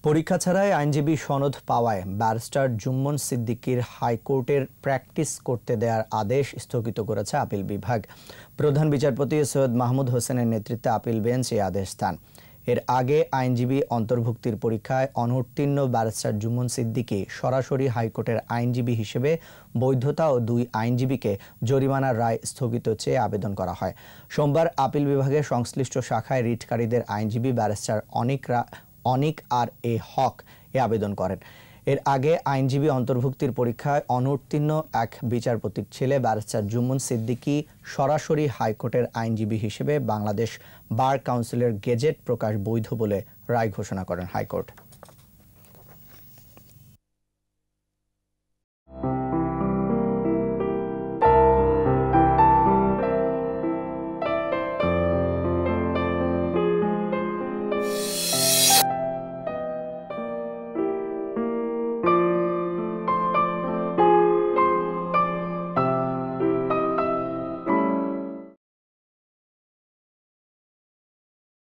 পরীক্ষা ছাড়াই আইনজীবী সনদ পাওয়ায় ব্যারিস্টার জুম্মন সিদ্দিকীর হাইকোর্টের প্র্যাকটিস করতে দেওয়ার আদেশ স্থগিত করেছে আপিল বিভাগ। প্রধান বিচারপতি সৈয়দ মাহমুদ হোসেনের নেতৃত্বে আপিল বেঞ্চ এই আদেশ দেন। এর আগে আইনজীবী অন্তর্ভুক্তির পরীক্ষায় অনুত্তীর্ণ ব্যারিস্টার জুম্মন সিদ্দিকী সরাসরি হাইকোর্টের আইনজীবী হিসেবে বৈধতা ও দুই আইনজীবীকে জরিমানার রায় স্থগিত চেয়ে আবেদন করা হয়। সোমবার আপিল বিভাগের সংশ্লিষ্ট শাখায় রিটকারীদের আইনজীবী ব্যারিস্টার অনিক আর এ হক এ আবেদন করেন। এর আগে আইনজীবী অন্তর্ভুক্তির পরীক্ষায় অনুত্তীর্ণ এক বিচারপতির ছেলে ব্যারিস্টার জুম্মন সিদ্দিকী সরাসরি হাইকোর্টের আইনজীবী হিসেবে বাংলাদেশ বার কাউন্সিলের গেজেট প্রকাশ বৈধ বলে রায় ঘোষণা করেন হাইকোর্ট।